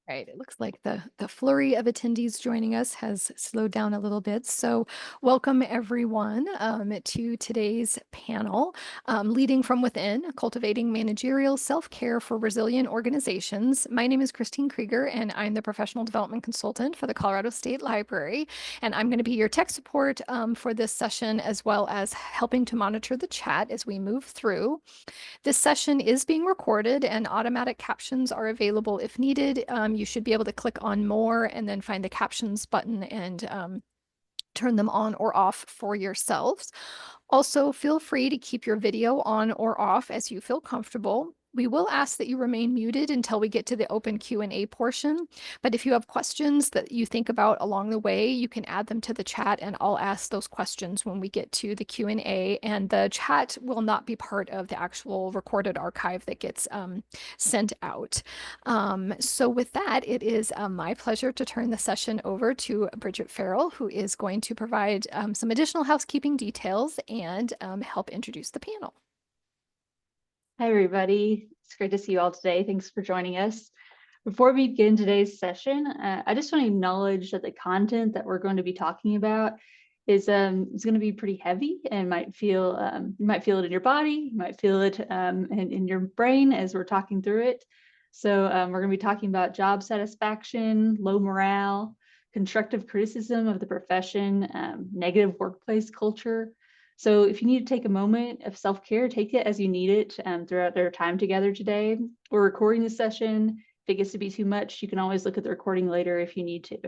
Right. It looks like the flurry of attendees joining us has slowed down a little bit. So, welcome everyone to today's panel, Leading from Within: Cultivating Managerial Self-Care for Resilient Organizations. My name is Christine Krieger, and I'm the Professional Development Consultant for the Colorado State Library. And I'm going to be your tech support for this session, as well as helping to monitor the chat as we move through. This session is being recorded and automatic captions are available if needed. You should be able to click on more and then find the captions button and turn them on or off for yourselves. Also, feel free to keep your video on or off as you feel comfortable. We will ask that you remain muted until we get to the open Q&A portion. But if you have questions that you think about along the way, you can add them to the chat and I'll ask those questions when we get to the Q&A. And the chat will not be part of the actual recorded archive that gets sent out. So with that, it is my pleasure to turn the session over to Bridget Farrell, who is going to provide some additional housekeeping details and help introduce the panel. Hi, everybody. It's great to see you all today. Thanks for joining us. Before we begin today's session, I just want to acknowledge that the content that we're going to be talking about is going to be pretty heavy and might feel you might feel it in your body, you might feel it in your brain as we're talking through it. So we're going to be talking about job satisfaction, low morale, constructive criticism of the profession, negative workplace culture. So if you need to take a moment of self-care, take it as you need it throughout their time together today. We're recording this session. If it gets to be too much, you can always look at the recording later if you need to.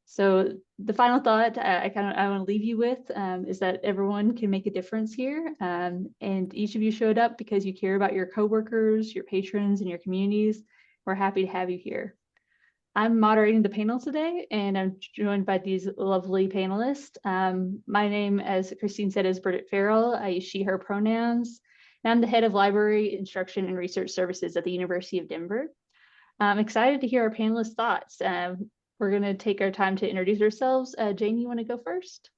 So the final thought I want to leave you with is that everyone can make a difference here. And each of you showed up because you care about your coworkers, your patrons, and your communities. We're happy to have you here. I'm moderating the panel today, and I'm joined by these lovely panelists. My name, as Christine said, is Bridget Farrell. I use she, her pronouns. And I'm the head of library instruction and research services at the University of Denver. I'm excited to hear our panelists' thoughts. We're going to take our time to introduce ourselves. Jane, you want to go first?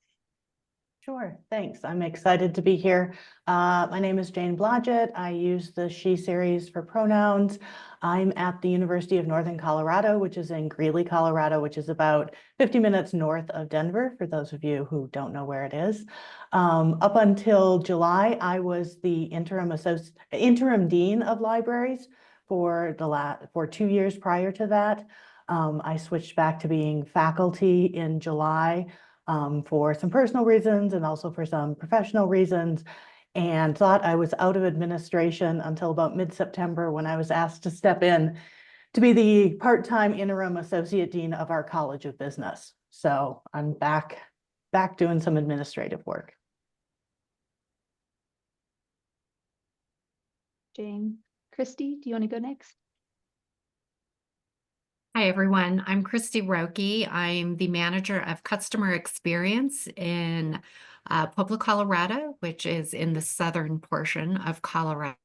Sure, thanks. I'm excited to be here. My name is Jane Blodgett. I use the she series for pronouns. I'm at the University of Northern Colorado, which is in Greeley, Colorado, which is about 50 minutes north of Denver, for those of you who don't know where it is. Up until July, I was the interim dean of libraries for 2 years prior to that. I switched back to being faculty in July for some personal reasons and also for some professional reasons, and thought I was out of administration until about mid-September when I was asked to step in to be the part-time interim associate dean of our College of Business. So I'm back doing some administrative work. Jane. Christy, do you want to go next? Hi, everyone. I'm Christy Roque. I'm the manager of customer experience in Pueblo, Colorado, which is in the southern portion of Colorado.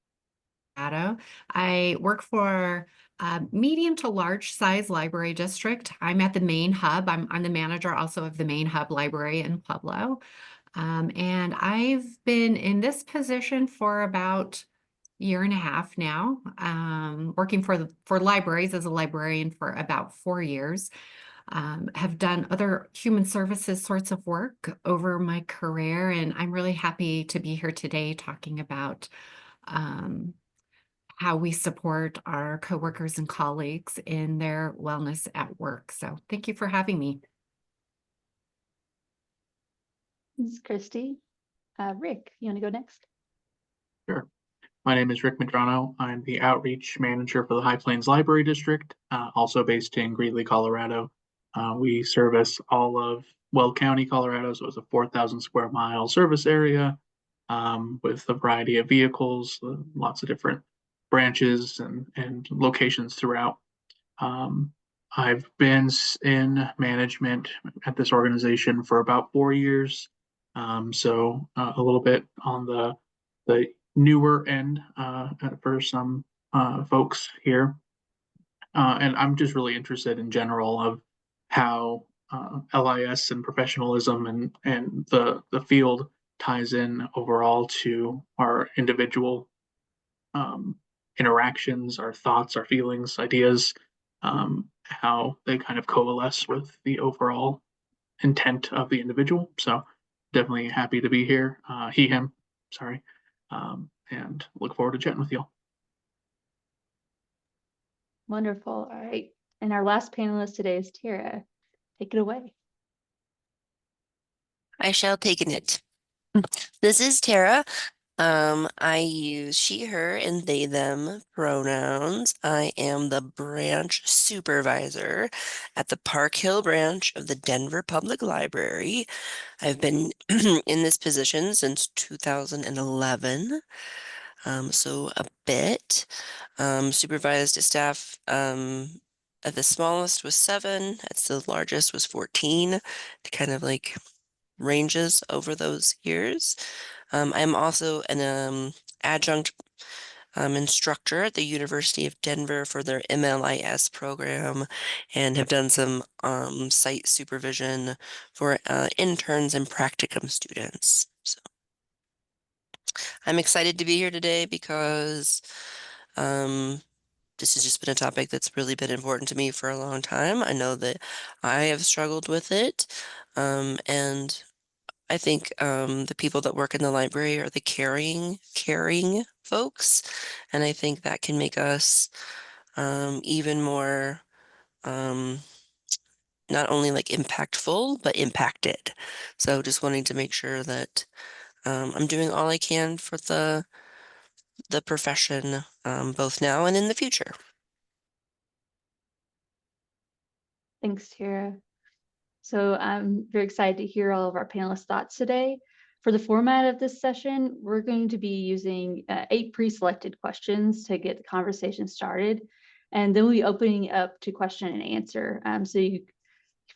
I work for a medium to large size library district. I'm at the main hub. I'm the manager also of the main hub library in Pueblo. And I've been in this position for about year and a half now, working for libraries as a librarian for about 4 years. Have done other human services sorts of work over my career, and I'm really happy to be here today talking about how we support our coworkers and colleagues in their wellness at work. So thank you for having me. Thanks, Christy. Rick, you want to go next? Sure. My name is Rick Madrano. I'm the outreach manager for the High Plains Library District, also based in Greeley, Colorado. We service all of Weld County, Colorado, so it's a 4,000 square mile service area with a variety of vehicles, lots of different branches and locations throughout. I've been in management at this organization for about 4 years, so a little bit on the newer end for some folks here. And I'm just really interested in general of how LIS and professionalism and the field ties in overall to our individual interactions, our thoughts, our feelings, ideas. how they kind of coalesce with the overall intent of the individual. So definitely happy to be here. Him, sorry. And look forward to chatting with you all. Wonderful. All right. And our last panelist today is Tara. Take it away. I shall take it. This is Tara. I use she, her, and they, them pronouns. I am the branch supervisor at the Park Hill branch of the Denver Public Library. I've been in this position since 2011, so a bit. Supervised a staff at the smallest was 7, at the largest was 14, to kind of like ranges over those years. I'm also an adjunct instructor at the University of Denver for their MLIS program, and have done some site supervision for interns and practicum students. So I'm excited to be here today because this has just been a topic that's really been important to me for a long time. I know that I have struggled with it, and I think the people that work in the library are the caring folks, and I think that can make us even more not only like impactful but impacted. So just wanting to make sure that I'm doing all I can for the profession, both now and in the future. Thanks, Tara. So I'm very excited to hear all of our panelists' thoughts today. For the format of this session, we're going to be using 8 pre-selected questions to get the conversation started. And then we'll be opening up to question and answer. So you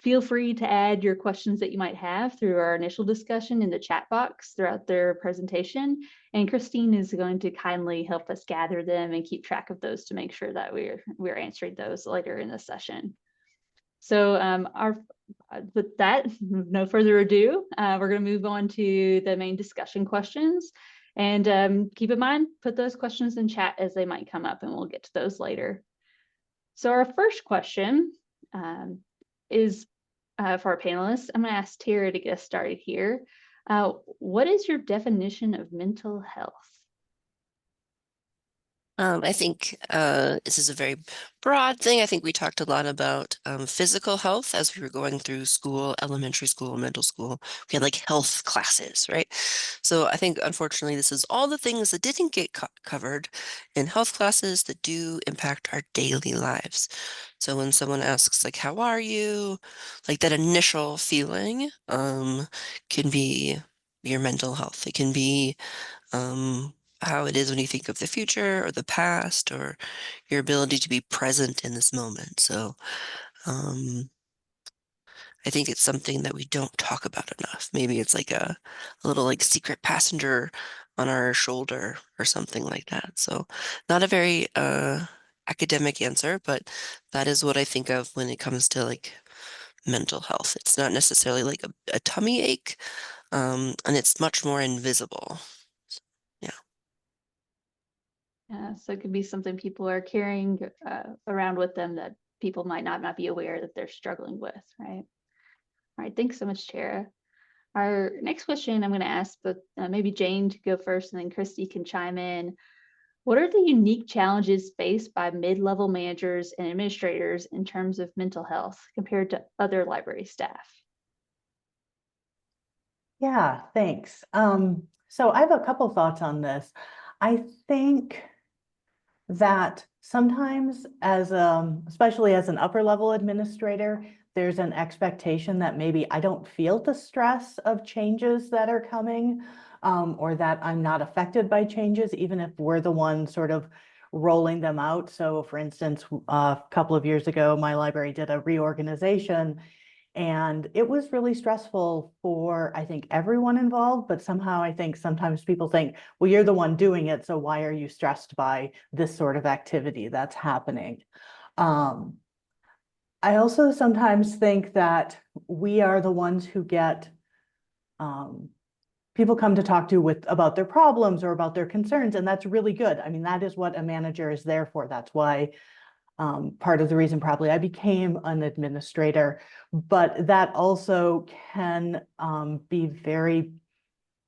feel free to add your questions that you might have through our initial discussion in the chat box throughout their presentation. And Christine is going to kindly help us gather them and keep track of those to make sure that we're answering those later in the session. So with that, no further ado, we're going to move on to the main discussion questions. And keep in mind, put those questions in chat as they might come up, and we'll get to those later. So our first question is for our panelists. I'm going to ask Tara to get us started here. What is your definition of mental health? I think this is a very broad thing. I think we talked a lot about physical health as we were going through school, elementary school, middle school. We had like health classes, right? So I think, unfortunately, this is all the things that didn't get covered in health classes that do impact our daily lives. So when someone asks, like, how are you? Like that initial feeling can be your mental health. It can be how it is when you think of the future or the past, or your ability to be present in this moment. So I think it's something that we don't talk about enough. Maybe it's like a little like secret passenger on our shoulder or something like that. So not a very academic answer, but that is what I think of when it comes to like mental health. It's not necessarily like a tummy ache, and it's much more invisible. So it could be something people are carrying around with them that people might not be aware that they're struggling with, right? All right, thanks so much, Tara. Our next question I'm going to ask, but maybe Jane to go first, and then Christy can chime in. What are the unique challenges faced by mid-level managers and administrators in terms of mental health compared to other library staff? Yeah, thanks. So I have a couple thoughts on this. I think that sometimes as especially as an upper level administrator, there's an expectation that maybe I don't feel the stress of changes that are coming, or that I'm not affected by changes, even if we're the one sort of rolling them out. So for instance, a couple of years ago, my library did a reorganization, and it was really stressful for, I think, everyone involved, but somehow I think sometimes people think, well, you're the one doing it, so why are you stressed by this sort of activity that's happening? I also sometimes think that we are the ones who get people come to talk to about their problems or about their concerns, and that's really good. I mean, that is what a manager is there for. That's why part of the reason probably I became an administrator, but that also can be very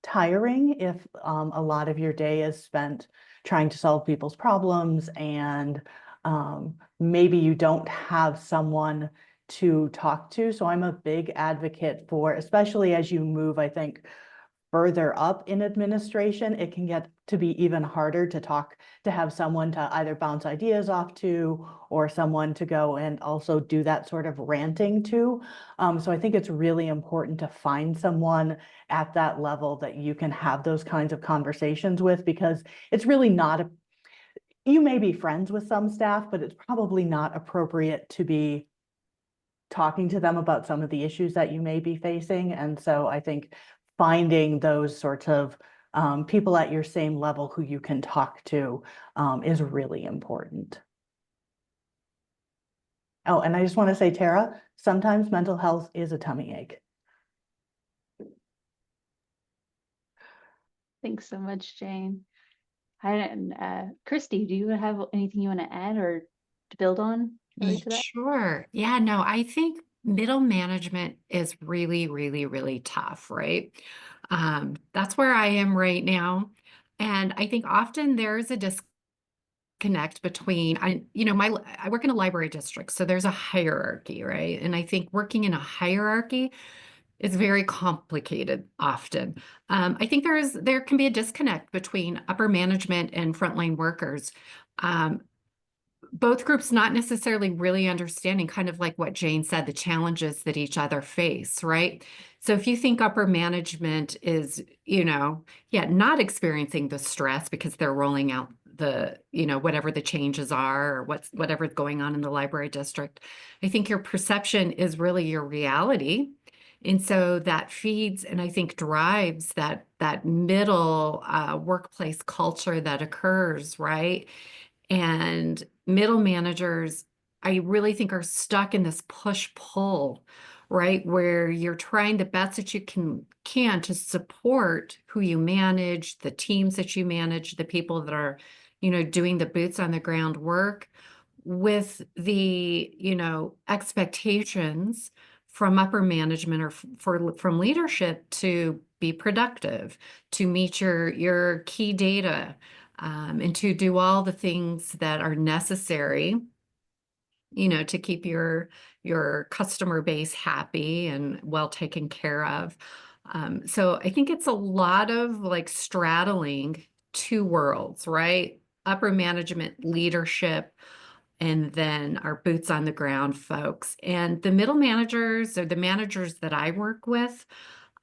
tiring if a lot of your day is spent trying to solve people's problems, and maybe you don't have someone to talk to. So I'm a big advocate for, especially as you move, I think, further up in administration, it can get to be even harder to have someone to either bounce ideas off to, or someone to go and also do that sort of ranting to. So I think it's really important to find someone at that level that you can have those kinds of conversations with, because it's really not you may be friends with some staff, but it's probably not appropriate to be talking to them about some of the issues that you may be facing. And so I think finding those sorts of people at your same level who you can talk to is really important. Oh, and I just want to say, Tara, sometimes mental health is a tummy ache. Thanks so much, Jane. And Christy, do you have anything you want to add or to build on related to that? Sure. Yeah, no, I think middle management is really, really, really tough, right? That's where I am right now. And I think often there's a disconnect between, I work in a library district, so there's a hierarchy, right? And I think working in a hierarchy is very complicated often. I think there can be a disconnect between upper management and frontline workers. Both groups not necessarily really understanding, kind of like what Jane said, the challenges that each other face, right? So if you think upper management is, not experiencing the stress because they're rolling out whatever the changes are, or whatever's going on in the library district, I think your perception is really your reality. And so that feeds and I think drives that middle workplace culture that occurs, right? And middle managers, I really think, are stuck in this push-pull, right? Where you're trying the best that you can to support who you manage, the teams that you manage, the people that are, doing the boots on the ground work, with the, expectations from upper management or from leadership to be productive, to meet your key data, and to do all the things that are necessary, to keep your customer base happy and well taken care of. So I think it's a lot of like straddling two worlds, right? Upper management leadership, and then our boots on the ground folks. And the middle managers, or the managers that I work with,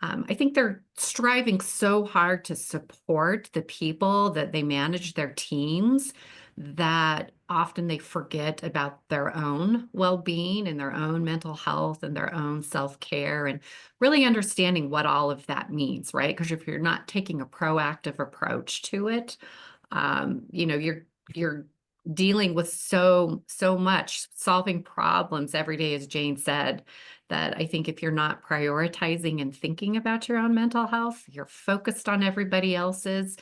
I think they're striving so hard to support the people that they manage, their teams, that often they forget about their own well-being and their own mental health and their own self-care, and really understanding what all of that means, right? Because if you're not taking a proactive approach to it, you're dealing with so much, solving problems every day, as Jane said, that I think if you're not prioritizing and thinking about your own mental health, you're focused on everybody else's,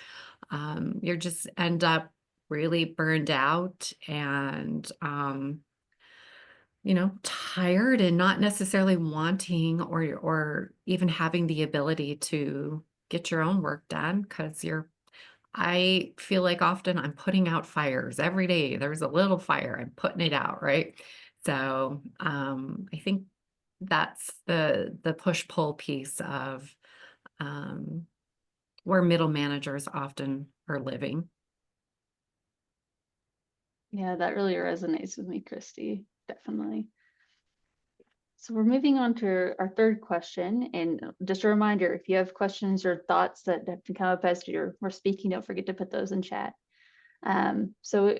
you're just end up really burned out and, tired, and not necessarily wanting or even having the ability to get your own work done, because I feel like often I'm putting out fires every day. There's a little fire, I'm putting it out, right? So I think that's the push-pull piece of where middle managers often are living. Yeah, that really resonates with me, Christy. Definitely. So we're moving on to our third question. And just a reminder, if you have questions or thoughts that have to come up as we're speaking, don't forget to put those in chat. So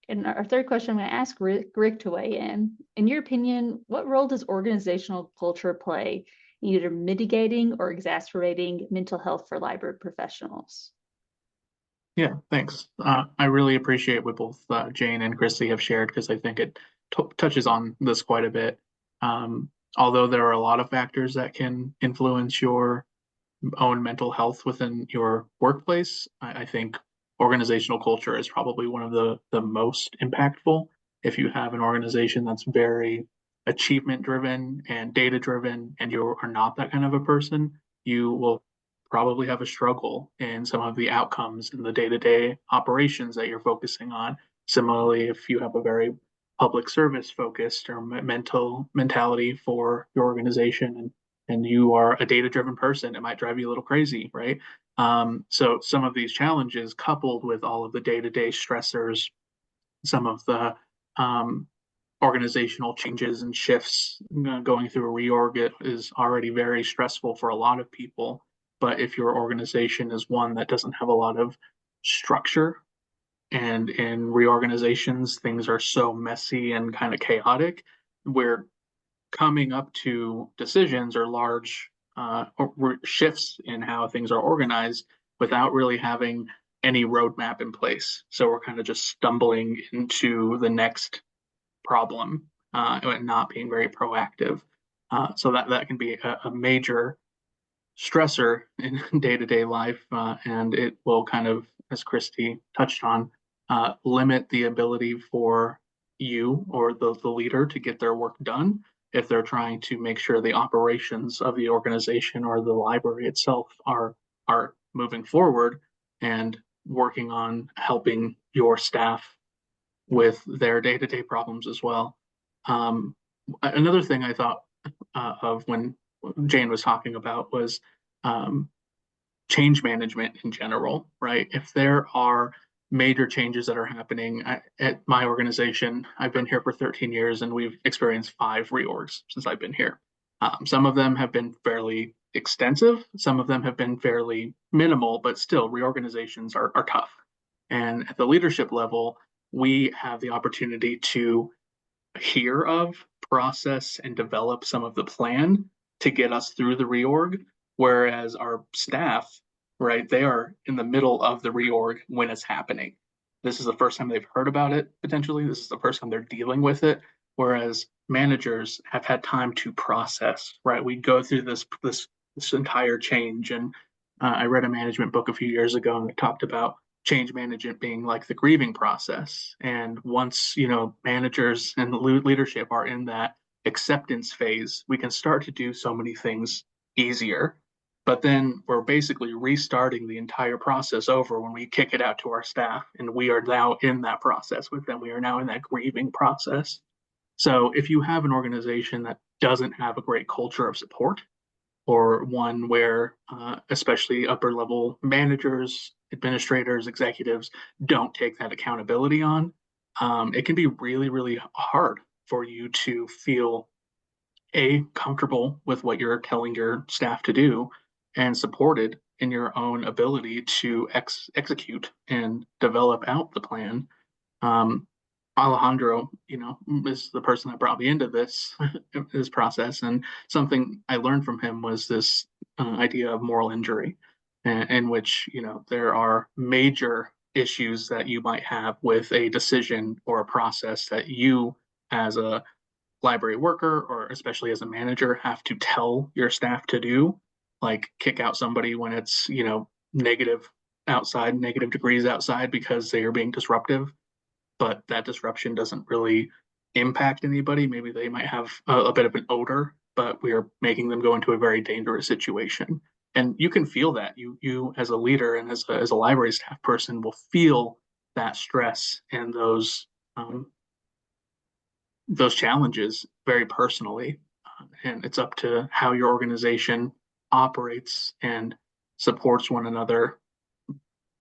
in our third question, I'm going to ask Rick to weigh in. In your opinion, what role does organizational culture play in either mitigating or exacerbating mental health for library professionals? Yeah, thanks. I really appreciate what both Jane and Christy have shared, because I think it touches on this quite a bit. Although there are a lot of factors that can influence your own mental health within your workplace, I think organizational culture is probably one of the most impactful. If you have an organization that's very achievement driven and data driven, and you are not that kind of a person, you will probably have a struggle in some of the outcomes in the day-to-day operations that you're focusing on. Similarly, if you have a very public service focused or mentality for your organization, and you are a data-driven person, it might drive you a little crazy, right? So some of these challenges, coupled with all of the day-to-day stressors, some of the organizational changes and shifts, going through a reorg is already very stressful for a lot of people. But if your organization is one that doesn't have a lot of structure, and in reorganizations, things are so messy and kind of chaotic, we're coming up to decisions or large shifts in how things are organized without really having any roadmap in place. So we're kind of just stumbling into the next problem and not being very proactive. So that can be a major stressor in day-to-day life, and it will kind of, as Christy touched on, limit the ability for you or the leader to get their work done if they're trying to make sure the operations of the organization or the library itself are moving forward and working on helping your staff with their day-to-day problems as well. Another thing I thought of when Jane was talking about was change management in general, right? If there are major changes that are happening at my organization, I've been here for 13 years and we've experienced 5 reorgs since I've been here. Some of them have been fairly extensive, some of them have been fairly minimal, but still reorganizations are tough. And at the leadership level, we have the opportunity to hear of, process, and develop some of the plan to get us through the reorg, whereas our staff, right, they are in the middle of the reorg when it's happening. This is the first time they've heard about it, potentially. This is the first time they're dealing with it, whereas managers have had time to process, right? We go through this entire change, and I read a management book a few years ago, and it talked about change management being like the grieving process. And once, managers and the leadership are in that acceptance phase, we can start to do so many things easier. But then we're basically restarting the entire process over when we kick it out to our staff, and we are now in that process with them. We are now in that grieving process. So if you have an organization that doesn't have a great culture of support, or one where especially upper level managers, administrators, executives don't take that accountability on, it can be really, really hard for you to feel comfortable with what you're telling your staff to do and supported in your own ability to execute and develop out the plan. Alejandro, is the person that brought me into this process, and something I learned from him was this idea of moral injury, in which there are major issues that you might have with a decision or a process that you, as a library worker or especially as a manager, have to tell your staff to do, like kick out somebody when it's negative degrees outside because they are being disruptive, but that disruption doesn't really impact anybody. Maybe they might have a bit of an odor, but we are making them go into a very dangerous situation. And you can feel that. You as a leader and as a library staff person will feel that stress and those challenges very personally. And it's up to how your organization operates and supports one another,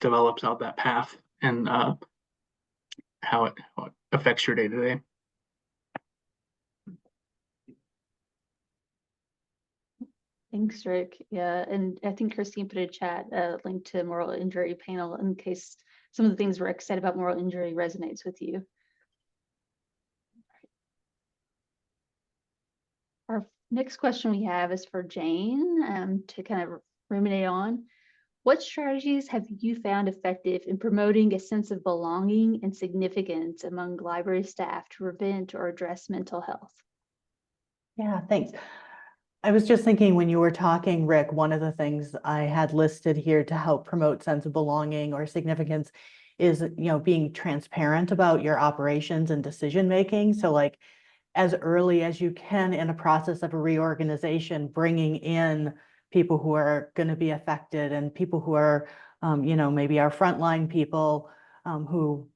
develops out that path, and how it affects your day-to-day. Thanks, Rick. Yeah, and I think Christine put a chat link to moral injury panel in case some of the things Rick said about moral injury resonates with you. Our next question we have is for Jane to kind of ruminate on. What strategies have you found effective in promoting a sense of belonging and significance among library staff to prevent or address mental health? Yeah, thanks. I was just thinking when you were talking, Rick, one of the things I had listed here to help promote sense of belonging or significance is, being transparent about your operations and decision making. So like as early as you can in a process of a reorganization, bringing in people who are going to be affected and people who are, maybe our frontline people who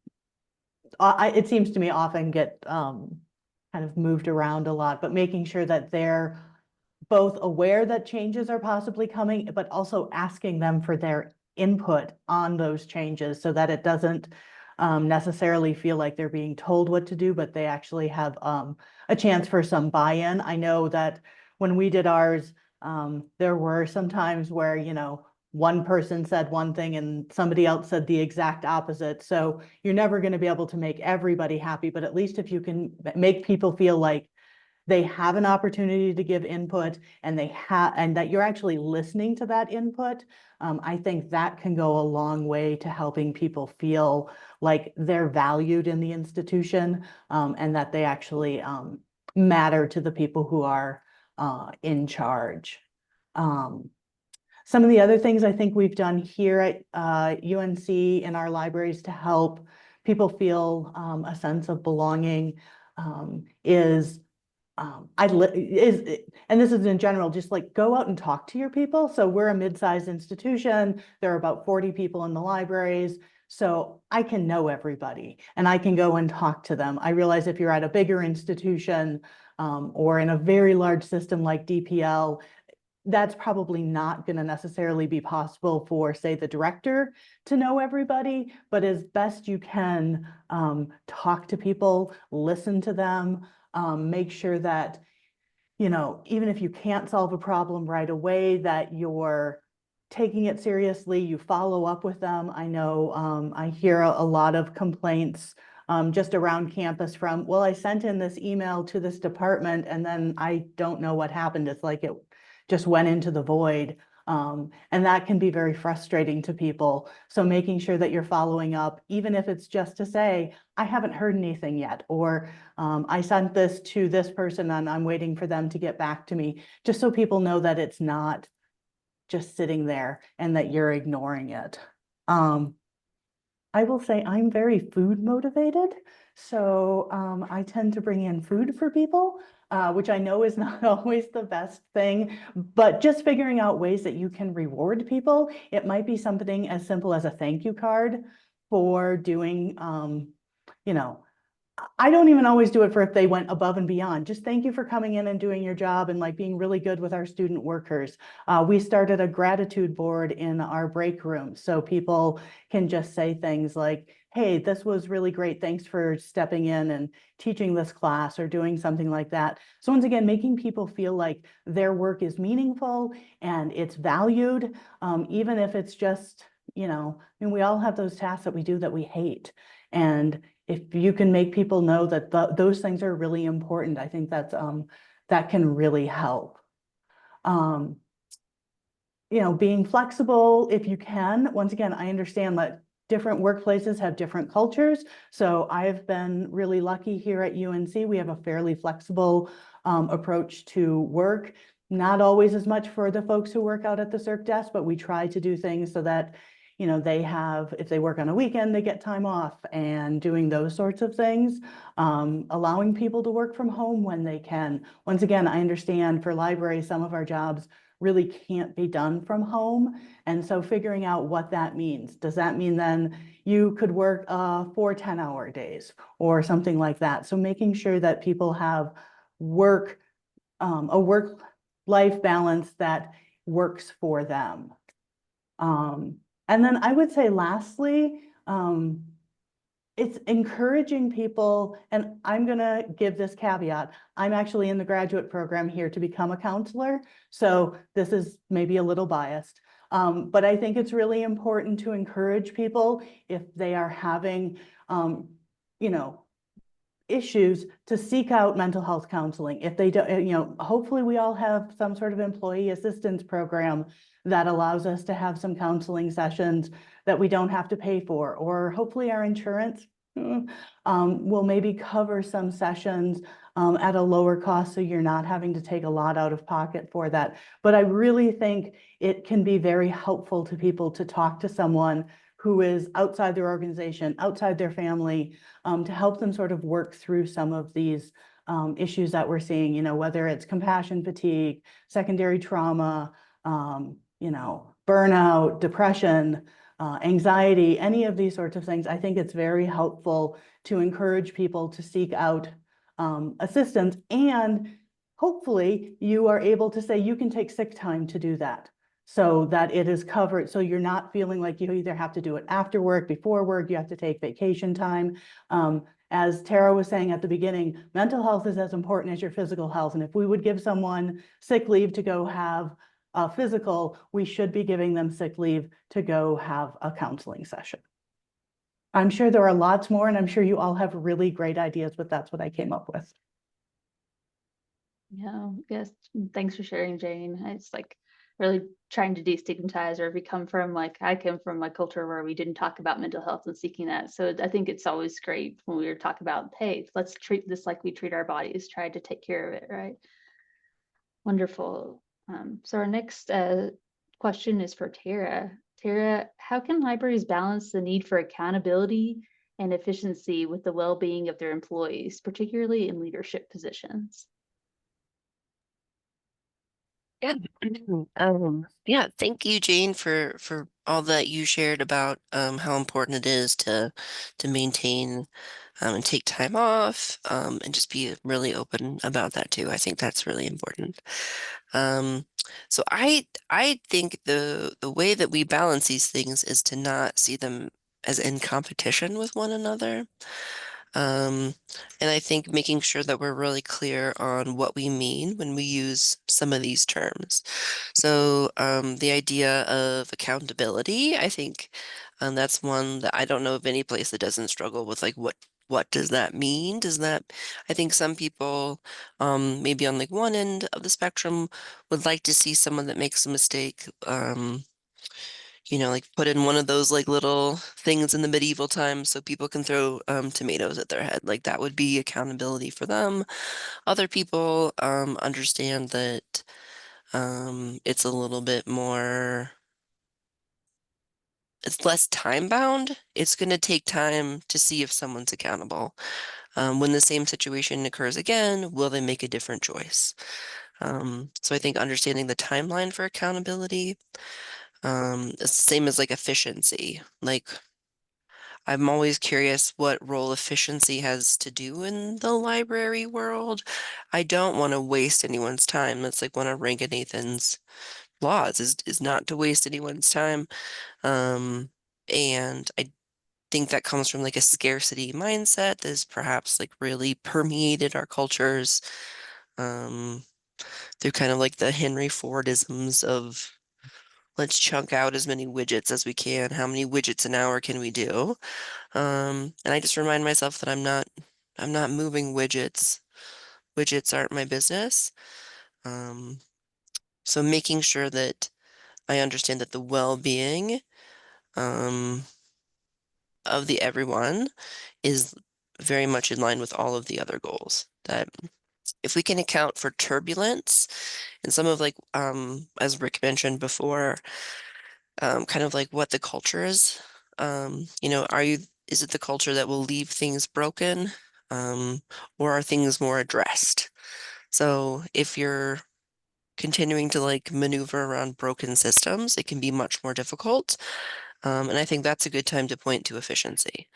it seems to me often get kind of moved around a lot, but making sure that they're both aware that changes are possibly coming, but also asking them for their input on those changes so that it doesn't necessarily feel like they're being told what to do, but they actually have a chance for some buy-in. I know that when we did ours, there were some times where, one person said one thing and somebody else said the exact opposite. So you're never going to be able to make everybody happy, but at least if you can make people feel like they have an opportunity to give input and and that you're actually listening to that input, I think that can go a long way to helping people feel like they're valued in the institution, and that they actually matter to the people who are in charge. Some of the other things I think we've done here at UNC in our libraries to help people feel a sense of belonging is and this is in general, just like go out and talk to your people. So we're a mid-sized institution. There are about 40 people in the libraries. So I can know everybody and I can go and talk to them. I realize if you're at a bigger institution or in a very large system like DPL, that's probably not going to necessarily be possible for, say, the director to know everybody, but as best you can, talk to people, listen to them, make sure that, even if you can't solve a problem right away, that you're taking it seriously, you follow up with them. I know I hear a lot of complaints just around campus from, well, I sent in this email to this department and then I don't know what happened. It's like it just went into the void. And that can be very frustrating to people. So making sure that you're following up, even if it's just to say, I haven't heard anything yet, or I sent this to this person and I'm waiting for them to get back to me, just so people know that it's not just sitting there and that you're ignoring it. I will say I'm very food motivated. So I tend to bring in food for people, which I know is not always the best thing, but just figuring out ways that you can reward people. It might be something as simple as a thank you card for doing, I don't even always do it for if they went above and beyond. Just thank you for coming in and doing your job and like being really good with our student workers. We started a gratitude board in our break room so people can just say things like, hey, this was really great. Thanks for stepping in and teaching this class or doing something like that. So once again, making people feel like their work is meaningful and it's valued, even if it's just, we all have those tasks that we do that we hate. And if you can make people know that those things are really important, I think that's that can really help. Being flexible if you can. Once again, I understand that different workplaces have different cultures. So I've been really lucky here at UNC. We have a fairly flexible approach to work. Not always as much for the folks who work out at the circ desk, but we try to do things so that they have, if they work on a weekend, they get time off and doing those sorts of things, allowing people to work from home when they can. Once again, I understand for libraries, some of our jobs really can't be done from home. And so figuring out what that means. Does that mean then you could work 4 10-hour days or something like that? So making sure that people have a work-life balance that works for them. And then I would say lastly, it's encouraging people, and I'm gonna give this caveat. I'm actually in the graduate program here to become a counselor. So this is maybe a little biased, but I think it's really important to encourage people if they are having, issues to seek out mental health counseling. If they don't, hopefully we all have some sort of employee assistance program that allows us to have some counseling sessions that we don't have to pay for, or hopefully our insurance will maybe cover some sessions at a lower cost so you're not having to take a lot out of pocket for that. But I really think it can be very helpful to people to talk to someone who is outside their organization, outside their family, to help them sort of work through some of these issues that we're seeing, you know, whether it's compassion fatigue, secondary trauma, you know, burnout, depression, anxiety, any of these sorts of things. I think it's very helpful to encourage people to seek out assistance, and hopefully you are able to say you can take sick time to do that, so that it is covered, so you're not feeling like you either have to do it after work, before work, you have to take vacation time. As Tara was saying at the beginning, mental health is as important as your physical health. And if we would give someone sick leave to go have a physical, we should be giving them sick leave to go have a counseling session. I'm sure there are lots more, and I'm sure you all have really great ideas, but that's what I came up with. Yeah, yes. Thanks for sharing, Jane. It's like really trying to destigmatize, or if we come from like, I come from a culture where we didn't talk about mental health and seeking that. So I think it's always great when we were talking about, hey, let's treat this like we treat our bodies, try to take care of it, right? Wonderful. So our next question is for Tara. Tara, how can libraries balance the need for accountability and efficiency with the well-being of their employees, particularly in leadership positions? Yeah. Yeah, thank you, Jane, for all that you shared about how important it is to maintain and take time off and just be really open about that too. I think that's really important. Um, so I think the way that we balance these things is to not see them as in competition with one another. And I think making sure that we're really clear on what we mean when we use some of these terms. So the idea of accountability, I think that's one that I don't know of any place that doesn't struggle with, like, what does that mean? Does that, I think some people maybe on like one end of the spectrum would like to see someone that makes a mistake you know, like put in one of those like little things in the medieval times so people can throw tomatoes at their head. Like that would be accountability for them. Other people understand that it's a little bit more, it's less time bound. It's going to take time to see if someone's accountable. When the same situation occurs again, will they make a different choice? So I think understanding the timeline for accountability, it's the same as like efficiency. Like I'm always curious what role efficiency has to do in the library world. I don't want to waste anyone's time. That's like one of Ranganathan's laws is not to waste anyone's time. And I think that comes from like a scarcity mindset that has perhaps like really permeated our cultures through kind of like the Henry Fordisms of let's chunk out as many widgets as we can. How many widgets an hour can we do? And I just remind myself that I'm not moving widgets. Widgets aren't my business. So making sure that I understand that the well-being um, of the everyone is very much in line with all of the other goals. That if we can account for turbulence and some of like, as Rick mentioned before, kind of like what the culture is. You know, is it the culture that will leave things broken? Or are things more addressed? So if you're continuing to like maneuver around broken systems, it can be much more difficult. And I think that's a good time to point to efficiency.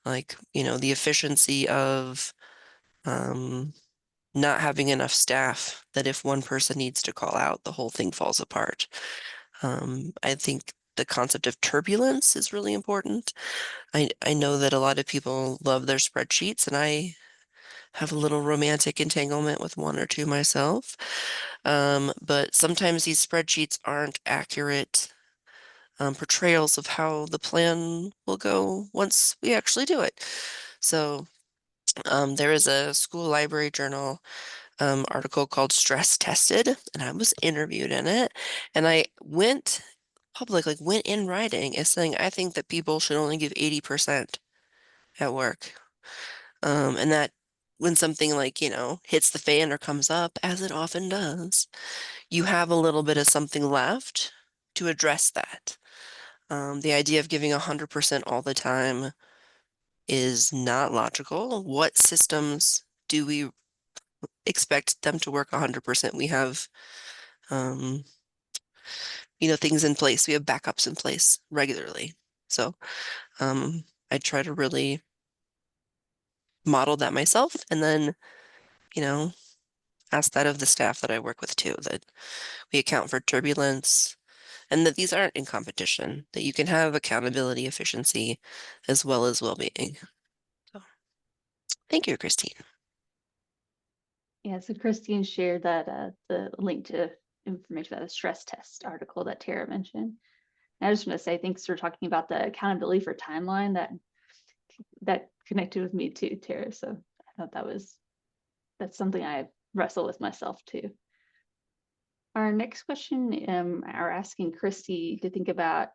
Like, you know, the efficiency of not having enough staff that if one person needs to call out, the whole thing falls apart. I think the concept of turbulence is really important. I know that a lot of people love their spreadsheets, and I have a little romantic entanglement with one or two myself. But sometimes these spreadsheets aren't accurate portrayals of how the plan will go once we actually do it. So there is a school library journal article called Stress Tested, and I was interviewed in it. And I went public, like went in writing as saying, I think that people should only give 80% at work. And that when something like, you know, hits the fan or comes up, as it often does, you have a little bit of something left to address that. The idea of giving 100% all the time is not logical. What systems do we expect them to work 100%? We have, um, things in place. We have backups in place regularly. So, I try to really model that myself and then, you know, ask that of the staff that I work with too, that we account for turbulence and that these aren't in competition, that you can have accountability, efficiency, as well as well-being. So, thank you, Christine. Yeah, so Christine shared that the link to information about the stress test article that Tara mentioned. And I just want to say thanks for talking about the accountability for timeline that connected with me too, Tara. So I thought that's something I wrestle with myself too. Our next question are asking Christy to think about,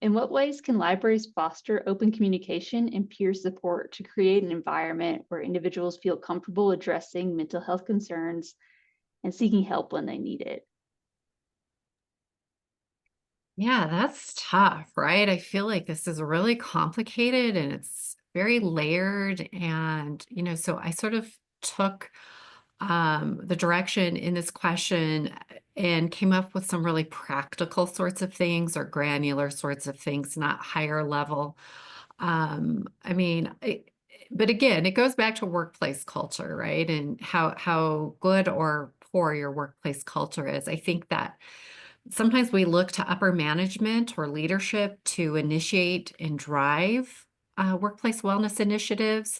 in what ways can libraries foster open communication and peer support to create an environment where individuals feel comfortable addressing mental health concerns and seeking help when they need it? Yeah, that's tough, right? I feel like this is really complicated and it's very layered. And, so I sort of took the direction in this question and came up with some really practical sorts of things or granular sorts of things, not higher level. I mean, but again, it goes back to workplace culture, right? And how good or poor your workplace culture is. I think that sometimes we look to upper management or leadership to initiate and drive workplace wellness initiatives.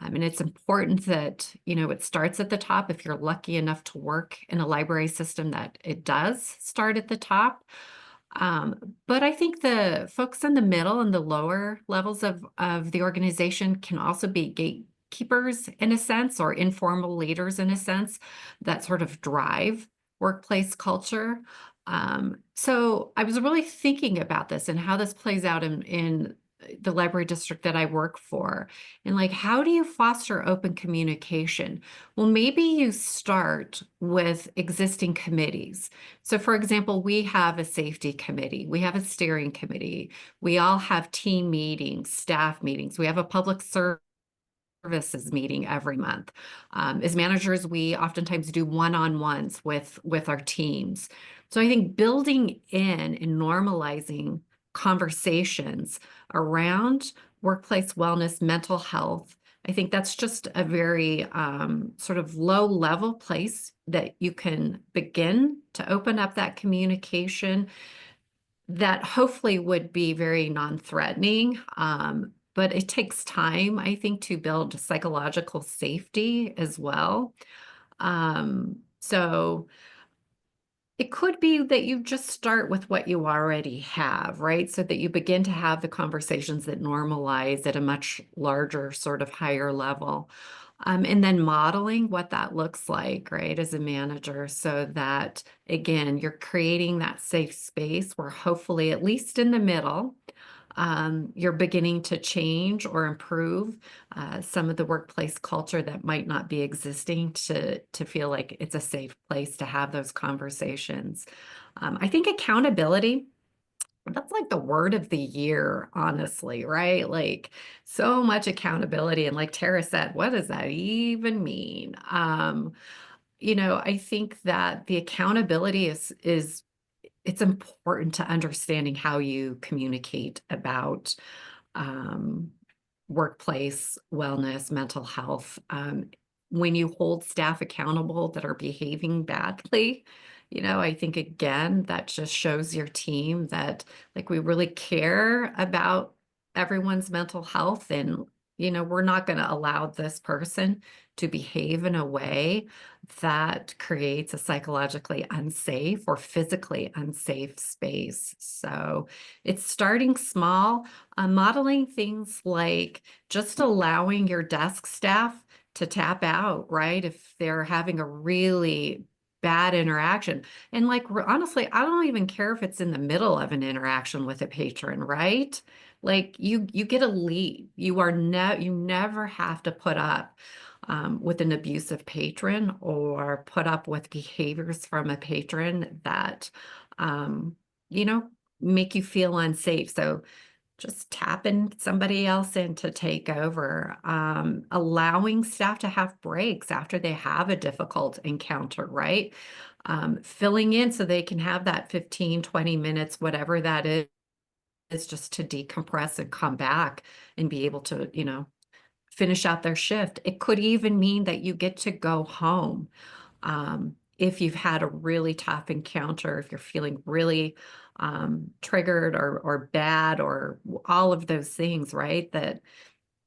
And it's important that, it starts at the top. If you're lucky enough to work in a library system, that it does start at the top. But I think the folks in the middle and the lower levels of the organization can also be gatekeepers in a sense, or informal leaders in a sense, that sort of drive workplace culture. So I was really thinking about this and how this plays out in the library district that I work for. And like, how do you foster open communication? Well, maybe you start with existing committees. So for example, we have a safety committee, we have a steering committee, we all have team meetings, staff meetings, we have a public services meeting every month. As managers, we oftentimes do one-on-ones with our teams. So I think building in and normalizing conversations around workplace wellness, mental health, I think that's just a very sort of low level place that you can begin to open up that communication that hopefully would be very non-threatening. But it takes time, I think, to build psychological safety as well. So it could be that you just start with what you already have, right? So that you begin to have the conversations that normalize at a much larger, sort of higher level. And then modeling what that looks like, right, as a manager, so that, again, you're creating that safe space where hopefully, at least in the middle, you're beginning to change or improve some of the workplace culture that might not be existing to feel like it's a safe place to have those conversations. I think accountability, that's like the word of the year, honestly, right? Like so much accountability. And like Tara said, what does that even mean? I think that the accountability is it's important to understanding how you communicate about um, workplace wellness, mental health. When you hold staff accountable that are behaving badly, I think again, that just shows your team that like we really care about everyone's mental health and we're not going to allow this person to behave in a way that creates a psychologically unsafe or physically unsafe space. So it's starting small, modeling things like just allowing your desk staff to tap out, right? If they're having a really bad interaction. And like, honestly, I don't even care if it's in the middle of an interaction with a patron, right? Like you get a lead. You never have to put up with an abusive patron or put up with behaviors from a patron that, um, make you feel unsafe. So just tapping somebody else in to take over, allowing staff to have breaks after they have a difficult encounter, right? Filling in so they can have that 15, 20 minutes, whatever that is just to decompress and come back and be able to, finish out their shift. It could even mean that you get to go home. If you've had a really tough encounter, if you're feeling really triggered or bad or all of those things, right? That,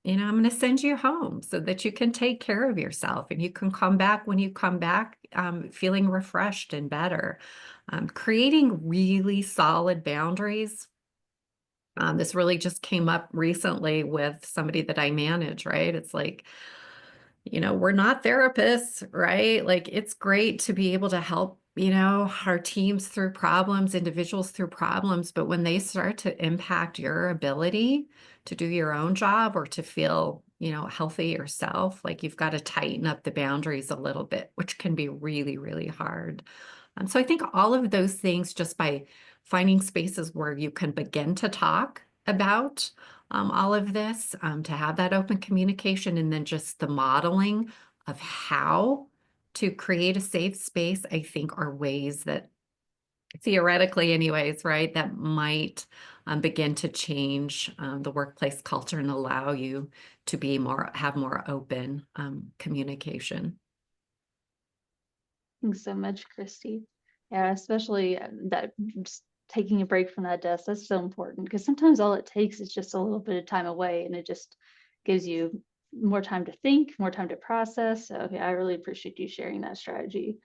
I'm going to send you home so that you can take care of yourself and you can come back when you come back feeling refreshed and better. Creating really solid boundaries. This really just came up recently with somebody that I manage, right? It's like, we're not therapists, right? Like it's great to be able to help, our teams through problems, individuals through problems, but when they start to impact your ability to do your own job or to feel, healthy yourself, like you've got to tighten up the boundaries a little bit, which can be really, really hard. So I think all of those things, just by finding spaces where you can begin to talk about all of this, to have that open communication, and then just the modeling of how to create a safe space, I think are ways that theoretically anyways, right, that might begin to change the workplace culture and allow you to have more open communication. Thanks so much, Christy. Yeah, especially that just taking a break from that desk, that's so important because sometimes all it takes is just a little bit of time away and it just gives you more time to think, more time to process. So yeah, I really appreciate you sharing that strategy.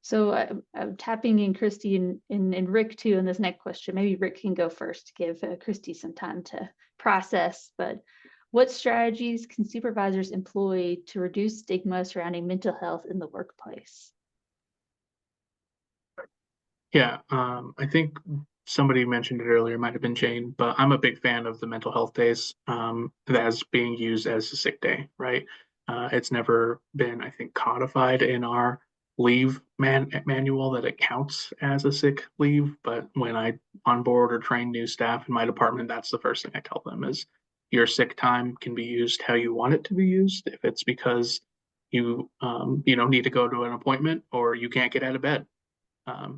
So I'm tapping in Christy and Rick too in this next question. Maybe Rick can go first to give Christy some time to process, but what strategies can supervisors employ to reduce stigma surrounding mental health in the workplace? Yeah, I think somebody mentioned it earlier, might have been Jane, but I'm a big fan of the mental health days as being used as a sick day, right? It's never been, I think, codified in our leave manual that it counts as a sick leave. But when I onboard or train new staff in my department, that's the first thing I tell them is your sick time can be used how you want it to be used. If it's because you need to go to an appointment or you can't get out of bed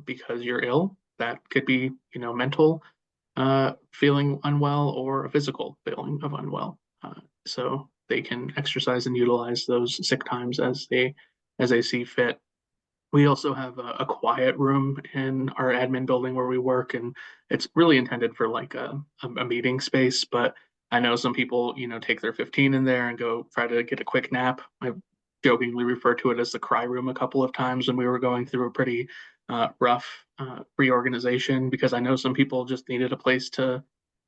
because you're ill. That could be, mental feeling unwell or a physical feeling of unwell. So they can exercise and utilize those sick times as they see fit. We also have a quiet room in our admin building where we work, and it's really intended for like a meeting space. But I know some people, take their 15 in there and go try to get a quick nap. I jokingly refer to it as the cry room a couple of times when we were going through a pretty rough reorganization because I know some people just needed a place to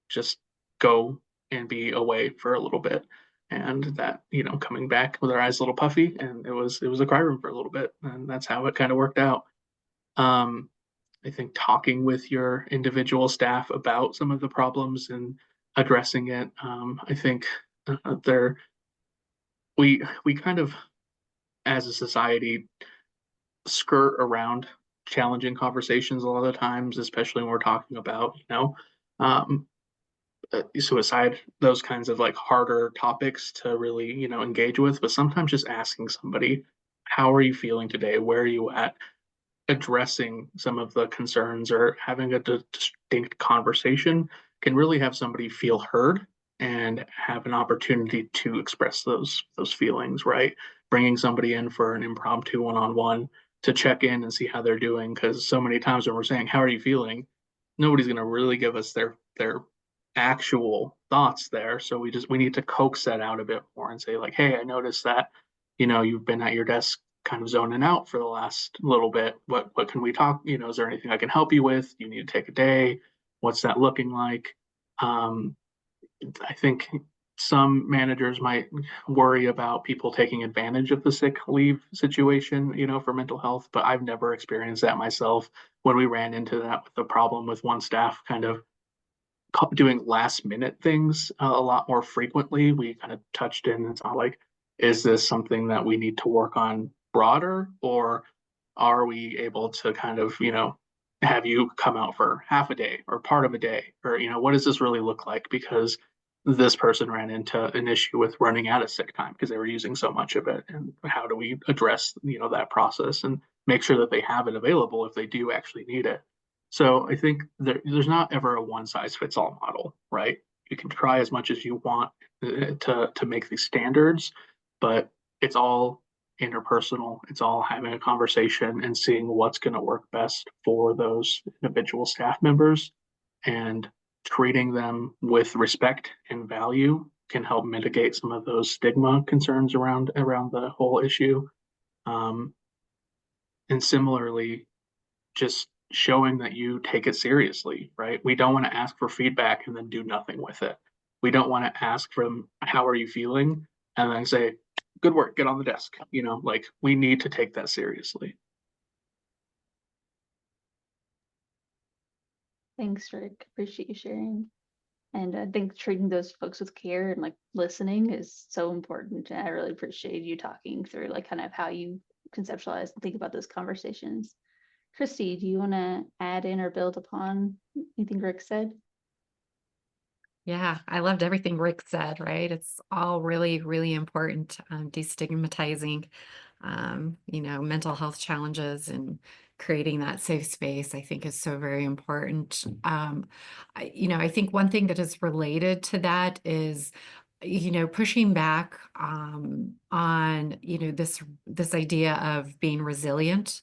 just go and be away for a little bit. And that, coming back with our eyes a little puffy, and it was a cry room for a little bit, and that's how it kind of worked out. I think talking with your individual staff about some of the problems and addressing it, I think there we kind of as a society skirt around challenging conversations a lot of the times, especially when we're talking about, um, suicide, those kinds of like harder topics to really, engage with. But sometimes just asking somebody, how are you feeling today? Where are you at? Addressing some of the concerns or having a distinct conversation can really have somebody feel heard and have an opportunity to express those feelings, right? Bringing somebody in for an impromptu one-on-one to check in and see how they're doing, because so many times when we're saying, how are you feeling, nobody's going to really give us their actual thoughts there. So we need to coax that out a bit more and say like, hey, I noticed that you've been at your desk kind of zoning out for the last little bit. What can we talk? Is there anything I can help you with? You need to take a day? What's that looking like? I think some managers might worry about people taking advantage of the sick leave situation, for mental health, but I've never experienced that myself. When we ran into that with the problem with one staff kind of doing last minute things a lot more frequently, we kind of touched in. It's not like, is this something that we need to work on broader, or are we able to kind of, have you come out for half a day or part of a day, or what does this really look like? Because this person ran into an issue with running out of sick time because they were using so much of it, and how do we address that process and make sure that they have it available if they do actually need it. So I think there's not ever a one size fits all model, right? You can try as much as you want to make these standards, but it's all interpersonal. It's all having a conversation and seeing what's going to work best for those individual staff members, and treating them with respect and value can help mitigate some of those stigma concerns around the whole issue. And similarly, just showing that you take it seriously, right? We don't want to ask for feedback and then do nothing with it. We don't want to ask from how are you feeling and then say, good work, get on the desk. Like, we need to take that seriously. Thanks, Rick. Appreciate you sharing. And I think treating those folks with care and like listening is so important. And I really appreciate you talking through like kind of how you conceptualize and think about those conversations. Christy, do you want to add in or build upon anything Rick said? Yeah, I loved everything Rick said, right? It's all really, really important. Destigmatizing, mental health challenges and creating that safe space, I think, is so very important. I think one thing that is related to that is, pushing back on, this idea of being resilient.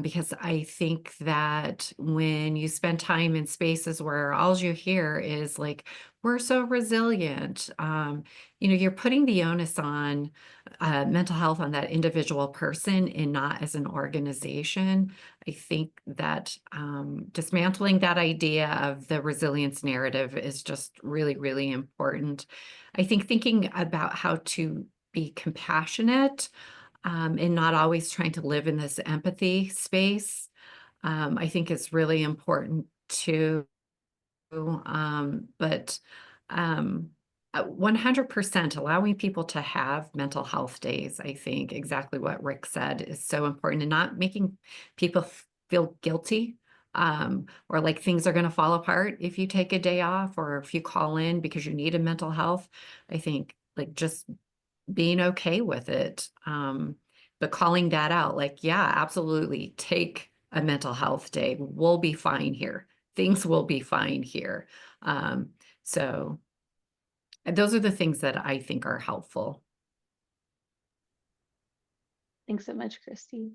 Because I think that when you spend time in spaces where all you hear is like, we're so resilient, you're putting the onus on mental health on that individual person and not as an organization. I think that dismantling that idea of the resilience narrative is just really, really important. I think thinking about how to be compassionate and not always trying to live in this empathy space, I think is really important too. But 100% allowing people to have mental health days, I think exactly what Rick said is so important, and not making people feel guilty or like things are going to fall apart if you take a day off or if you call in because you need a mental health. I think like just being okay with it. But calling that out, like, yeah, absolutely, take a mental health day. We'll be fine here. Things will be fine here. So those are the things that I think are helpful. Thanks so much, Christy.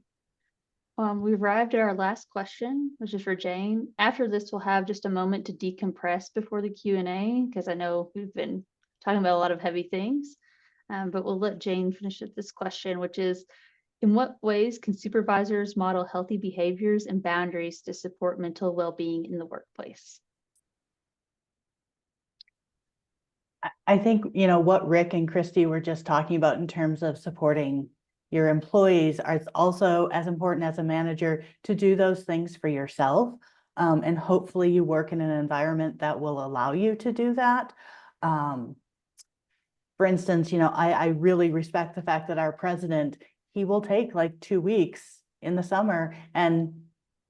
We've arrived at our last question, which is for Jane. After this, we'll have just a moment to decompress before the Q&A, because I know we've been talking about a lot of heavy things. But we'll let Jane finish up this question, which is, in what ways can supervisors model healthy behaviors and boundaries to support mental well-being in the workplace? I think, what Rick and Christy were just talking about in terms of supporting your employees is also as important as a manager to do those things for yourself. And hopefully you work in an environment that will allow you to do that. For instance, I really respect the fact that our president, he will take like 2 weeks in the summer, and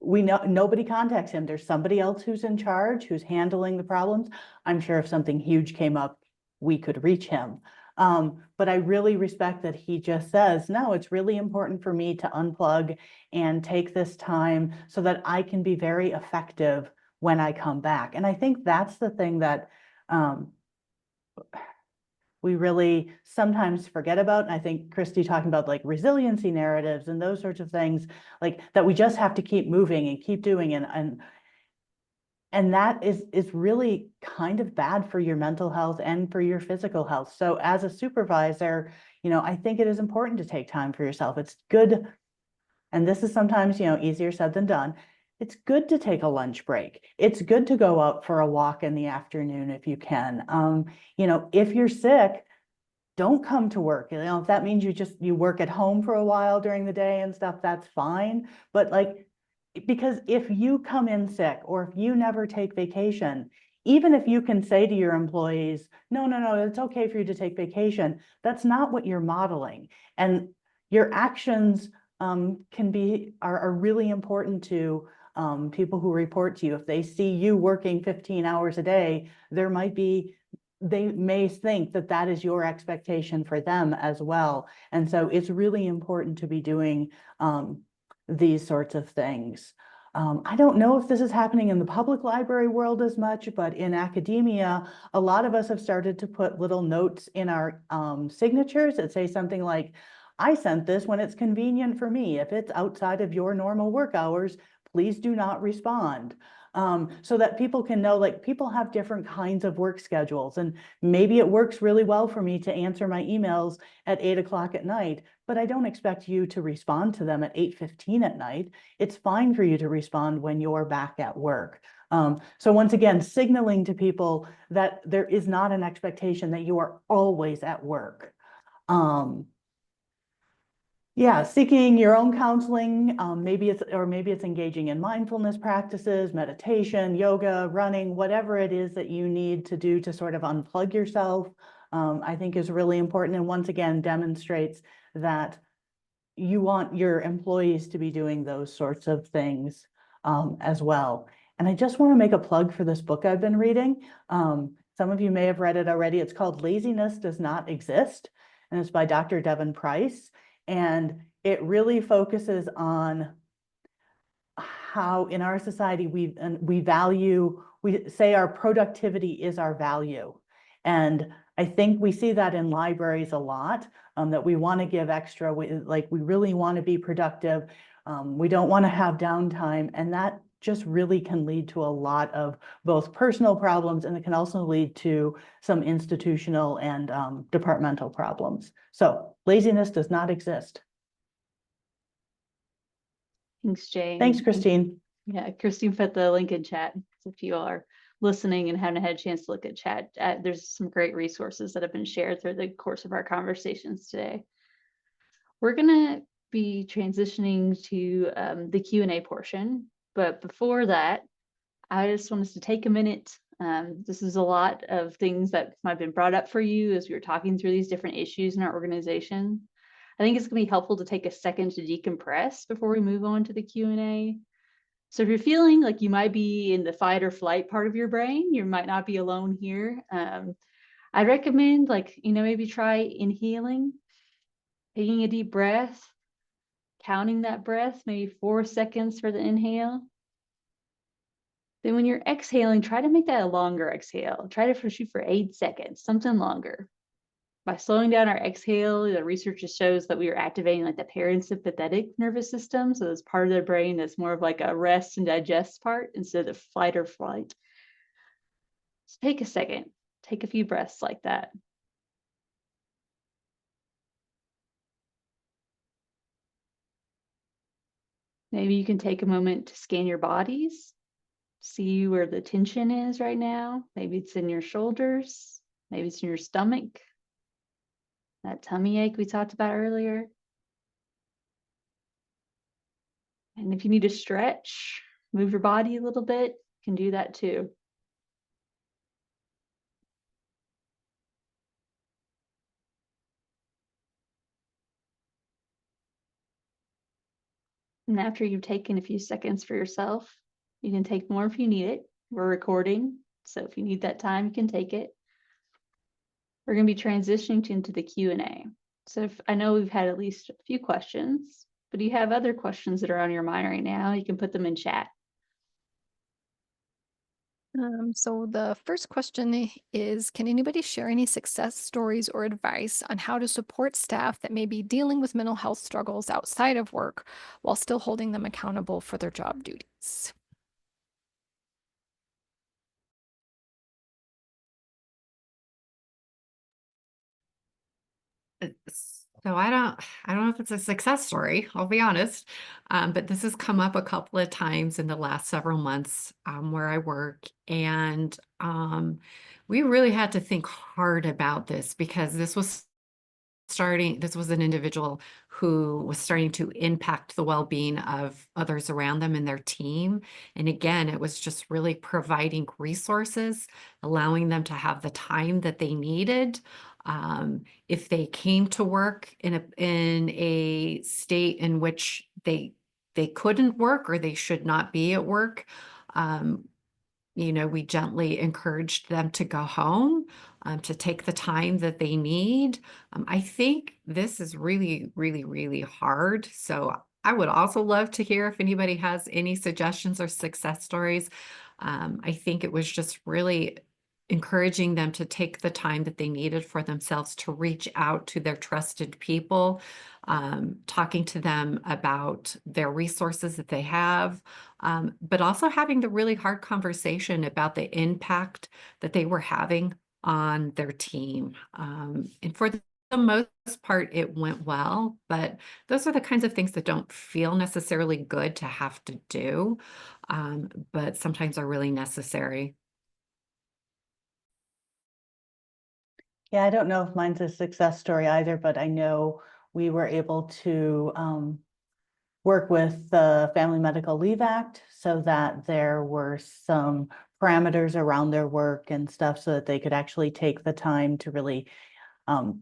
we know nobody contacts him. There's somebody else who's in charge, who's handling the problems. I'm sure if something huge came up, we could reach him. But I really respect that he just says, no, it's really important for me to unplug and take this time so that I can be very effective when I come back. And I think that's the thing that we really sometimes forget about. And I think Christy talking about like resiliency narratives and those sorts of things, like that we just have to keep moving and keep doing. And that is really kind of bad for your mental health and for your physical health. So as a supervisor, I think it is important to take time for yourself. It's good. And this is sometimes, easier said than done. It's good to take a lunch break. It's good to go out for a walk in the afternoon if you can. If you're sick, don't come to work. If that means you work at home for a while during the day and stuff, that's fine. But because if you come in sick or if you never take vacation, even if you can say to your employees, no, it's okay for you to take vacation, that's not what you're modeling. And your actions are really important to people who report to you, if they see you working 15 hours a day, they may think that that is your expectation for them as well. And so it's really important to be doing these sorts of things. I don't know if this is happening in the public library world as much, but in academia, a lot of us have started to put little notes in our signatures that say something like, I sent this when it's convenient for me. If it's outside of your normal work hours, please do not respond. So that people can know, like, people have different kinds of work schedules, and maybe it works really well for me to answer my emails at 8 o'clock at night, but I don't expect you to respond to them at 8:15 at night. It's fine for you to respond when you're back at work. So once again, signaling to people that there is not an expectation that you are always at work. Yeah, seeking your own counseling, maybe it's engaging in mindfulness practices, meditation, yoga, running, whatever it is that you need to do to sort of unplug yourself, I think is really important, and once again demonstrates that you want your employees to be doing those sorts of things as well. And I just want to make a plug for this book I've been reading. Some of you may have read it already. It's called Laziness Does Not Exist, and it's by Dr. Devon Price. And it really focuses on how in our society we say our productivity is our value. And I think we see that in libraries a lot, that we want to give extra, we really want to be productive. We don't want to have downtime, and that just really can lead to a lot of both personal problems, and it can also lead to some institutional and departmental problems. So laziness does not exist. Thanks, Jane. Thanks, Christine. Yeah, Christine put the link in chat. So if you are listening and haven't had a chance to look at chat, there's some great resources that have been shared through the course of our conversations today. We're gonna be transitioning to the Q&A portion, but before that, I just want us to take a minute. This is a lot of things that might have been brought up for you as we were talking through these different issues in our organization. I think it's going to be helpful to take a second to decompress before we move on to the Q&A. So if you're feeling like you might be in the fight or flight part of your brain, you might not be alone here. I'd recommend, maybe try inhaling, taking a deep breath, counting that breath, maybe 4 seconds for the inhale. Then when you're exhaling, try to make that a longer exhale. Try to shoot for 8 seconds, something longer. By slowing down our exhale, the research just shows that we are activating the parasympathetic nervous system. So it's part of the brain that's more of like a rest and digest part instead of fight or flight. So take a second, take a few breaths like that. Maybe you can take a moment to scan your bodies, see where the tension is right now. Maybe it's in your shoulders, maybe it's in your stomach. That tummy ache we talked about earlier. And if you need to stretch, move your body a little bit, you can do that too. And after you've taken a few seconds for yourself, you can take more if you need it. We're recording, so if you need that time, you can take it. We're going to be transitioning into the Q&A. So I know we've had at least a few questions, but do you have other questions that are on your mind right now? You can put them in chat. So the first question is, can anybody share any success stories or advice on how to support staff that may be dealing with mental health struggles outside of work while still holding them accountable for their job duties? So I don't know if it's a success story, I'll be honest. But this has come up a couple of times in the last several months where I work. And we really had to think hard about this because this was an individual who was starting to impact the well-being of others around them and their team. And again, it was just really providing resources, allowing them to have the time that they needed. If they came to work in a state in which they they couldn't work or they should not be at work, we gently encouraged them to go home, to take the time that they need. I think this is really, really, really hard. So I would also love to hear if anybody has any suggestions or success stories. I think it was just really encouraging them to take the time that they needed for themselves to reach out to their trusted people, talking to them about their resources that they have, but also having the really hard conversation about the impact that they were having on their team. And for the most part, it went well, but those are the kinds of things that don't feel necessarily good to have to do, but sometimes are really necessary. Yeah, I don't know if mine's a success story either, but I know we were able to work with the Family Medical Leave Act so that there were some parameters around their work and stuff so that they could actually take the time to really,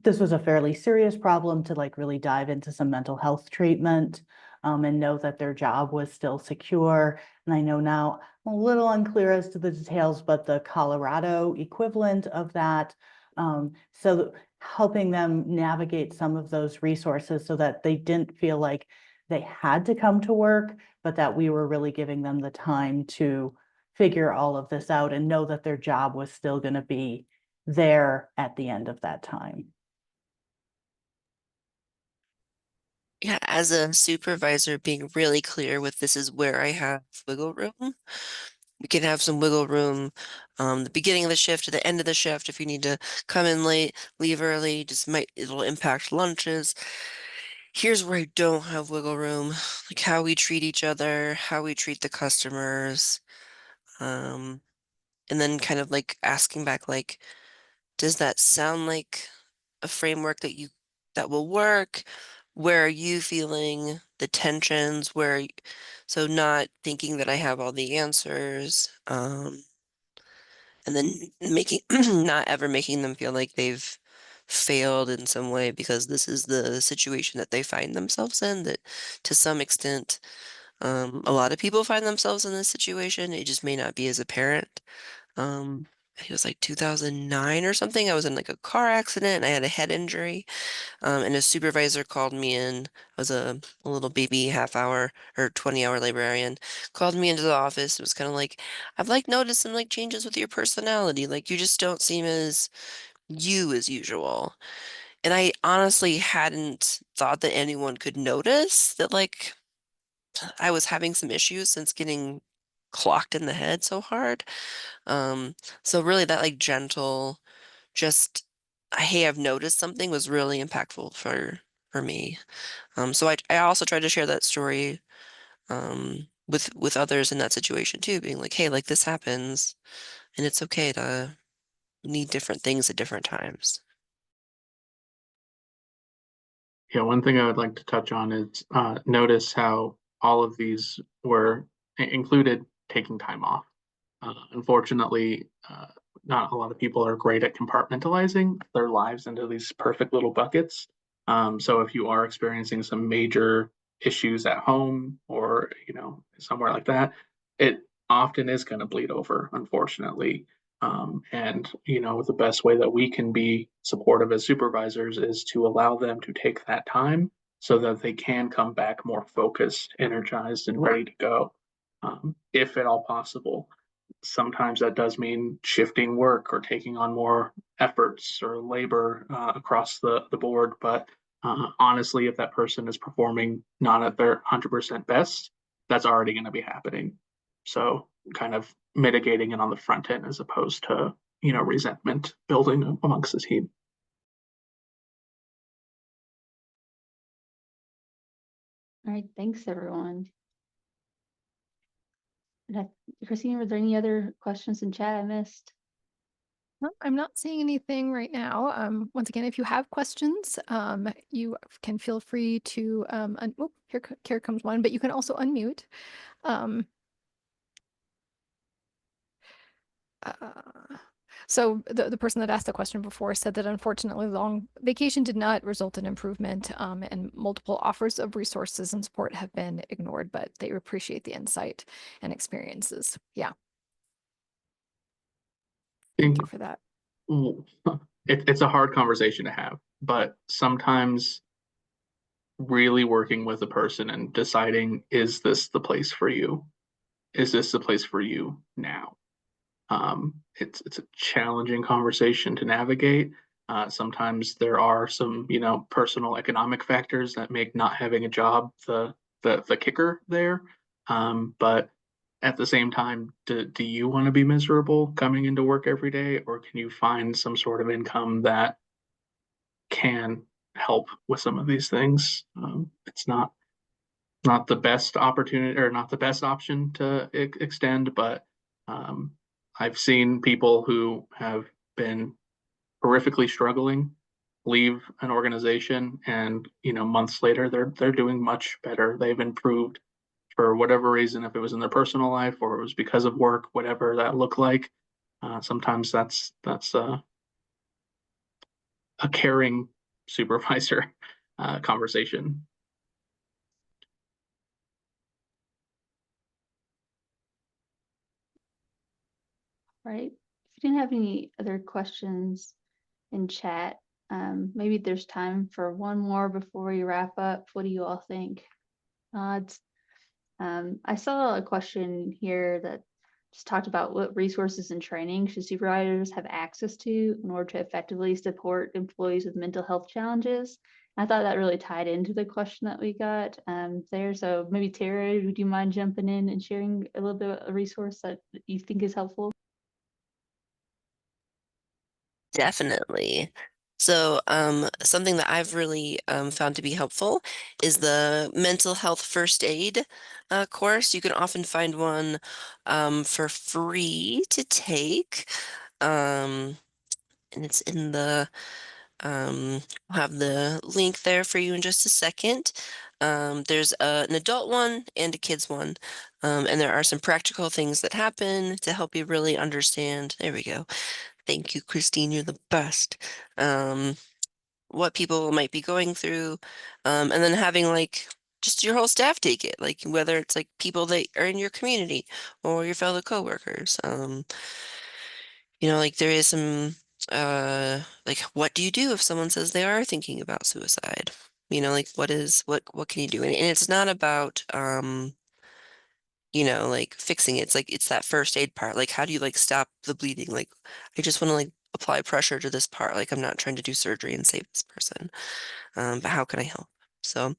this was a fairly serious problem, to like really dive into some mental health treatment, and know that their job was still secure. And I know now I'm a little unclear as to the details, but the Colorado equivalent of that, so helping them navigate some of those resources so that they didn't feel like they had to come to work, but that we were really giving them the time to figure all of this out and know that their job was still going to be there at the end of that time. Yeah, as a supervisor, being really clear with this is where I have wiggle room. We can have some wiggle room, the beginning of the shift to the end of the shift. If you need to come in late, leave early, it'll impact lunches. Here's where I don't have wiggle room, like how we treat each other, how we treat the customers, and then kind of like asking back, like, does that sound like a framework that will work? Where are you feeling the tensions? So not thinking that I have all the answers, and then not ever making them feel like they've failed in some way because this is the situation that they find themselves in, that to some extent, a lot of people find themselves in this situation. It just may not be as apparent. I think it was like 2009 or something. I was in like a car accident and I had a head injury. And a supervisor called me in. I was a little baby half hour or 20-hour librarian, called me into the office. It was kind of like, I've like noticed some like changes with your personality. Like you just don't seem as you as usual. And I honestly hadn't thought that anyone could notice that like I was having some issues since getting clocked in the head so hard. So really that like gentle, just, hey, I've noticed something was really impactful for me. So I also tried to share that story with others in that situation too, being like, hey, like this happens and it's okay to need different things at different times. Yeah, one thing I would like to touch on is notice how all of these were included taking time off. Unfortunately, not a lot of people are great at compartmentalizing their lives into these perfect little buckets. So if you are experiencing some major issues at home or somewhere like that, it often is going to bleed over, unfortunately. And the best way that we can be supportive as supervisors is to allow them to take that time so that they can come back more focused, energized, and ready to go, if at all possible. Sometimes that does mean shifting work or taking on more efforts or labor across the board. But honestly, if that person is performing not at their 100% best, that's already going to be happening. So kind of mitigating it on the front end as opposed to, resentment building amongst the team. All right, thanks, everyone. Christine, were there any other questions in chat I missed? No, I'm not seeing anything right now. Once again, if you have questions, you can feel free to, here comes one, but you can also unmute. Um, So the person that asked the question before said that unfortunately long vacation did not result in improvement, and multiple offers of resources and support have been ignored, but they appreciate the insight and experiences. Yeah, thank you for that. It's a hard conversation to have, but sometimes really working with a person and deciding, is this the place for you? Is this the place for you now? It's a challenging conversation to navigate. Sometimes there are some, personal economic factors that make not having a job the kicker there. But at the same time, do you want to be miserable coming into work every day, or can you find some sort of income that can help with some of these things? It's not the best opportunity or not the best option to extend, but I've seen people who have been horrifically struggling leave an organization, and months later they're doing much better. They've improved for whatever reason, if it was in their personal life or it was because of work, whatever that looked like. Sometimes that's a caring supervisor conversation. Right. If you didn't have any other questions in chat, maybe there's time for one more before we wrap up. What do you all think? I saw a question here that just talked about what resources and training should supervisors have access to in order to effectively support employees with mental health challenges. I thought that really tied into the question that we got there. So maybe Tara, would you mind jumping in and sharing a little bit of a resource that you think is helpful? Definitely. So, something that I've really found to be helpful is the mental health first aid course. You can often find one for free to take. And it's in the, I'll have the link there for you in just a second. There's an adult one and a kids one. And there are some practical things that happen to help you really understand. There we go. Thank you, Christine. You're the best. What people might be going through, and then having like just your whole staff take it, like whether it's like people that are in your community or your fellow coworkers. Like there is some like what do you do if someone says they are thinking about suicide? Like what can you do? And it's not about like fixing it. It's like it's that first aid part. Like how do you like stop the bleeding? Like I just want to like apply pressure to this part. Like I'm not trying to do surgery and save this person. But how can I help? So,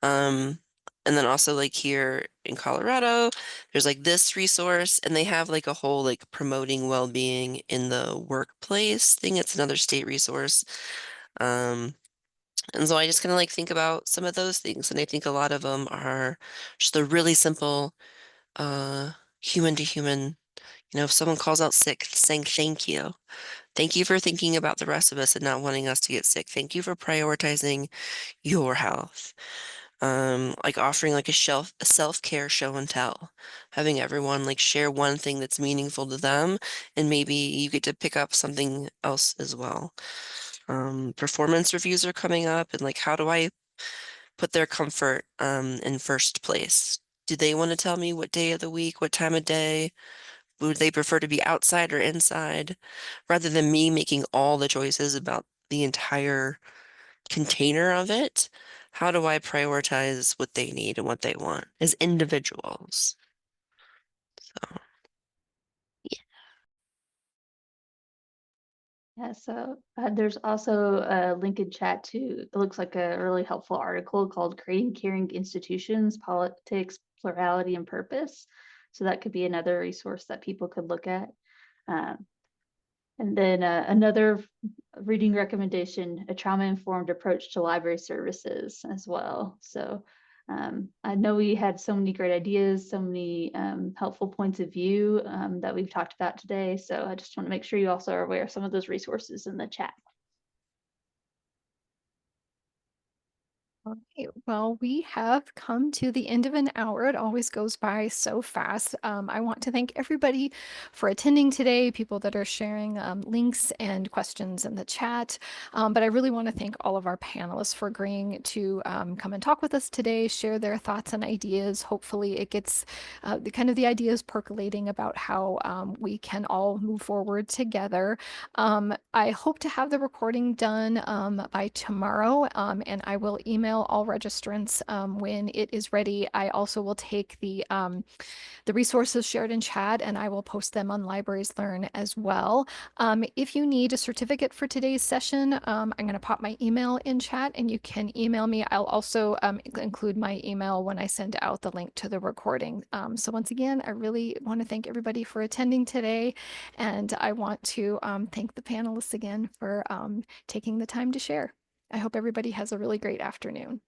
um, and then also like here in Colorado, there's like this resource and they have like a whole like promoting well-being in the workplace thing. It's another state resource. And so I just kind of like think about some of those things. And I think a lot of them are just the really simple human to human. If someone calls out sick, saying thank you. Thank you for thinking about the rest of us and not wanting us to get sick. Thank you for prioritizing your health. Like offering like a self-care show and tell. Having everyone like share one thing that's meaningful to them, and maybe you get to pick up something else as well. Performance reviews are coming up, and like how do I put their comfort in first place? Do they want to tell me what day of the week, what time of day? Would they prefer to be outside or inside? Rather than me making all the choices about the entire container of it, how do I prioritize what they need and what they want as individuals? So, Yeah, so there's also a link in chat to, it looks like a really helpful article called Creating Caring Institutions, Politics, Plurality, and Purpose. So that could be another resource that people could look at. And then another reading recommendation, A Trauma-Informed Approach to Library Services as well. So I know we had so many great ideas, so many helpful points of view that we've talked about today. So I just want to make sure you also are aware of some of those resources in the chat. Well, we have come to the end of an hour. It always goes by so fast. I want to thank everybody for attending today, people that are sharing links and questions in the chat. But I really want to thank all of our panelists for agreeing to come and talk with us today, share their thoughts and ideas. Hopefully, it gets the ideas percolating about how we can all move forward together. I hope to have the recording done by tomorrow, and I will email all registrants when it is ready. I also will take the resources shared in chat and I will post them on Libraries Learn as well. If you need a certificate for today's session, I'm going to pop my email in chat and you can email me. I'll also include my email when I send out the link to the recording. So once again, I really want to thank everybody for attending today. And I want to thank the panelists again for taking the time to share. I hope everybody has a really great afternoon.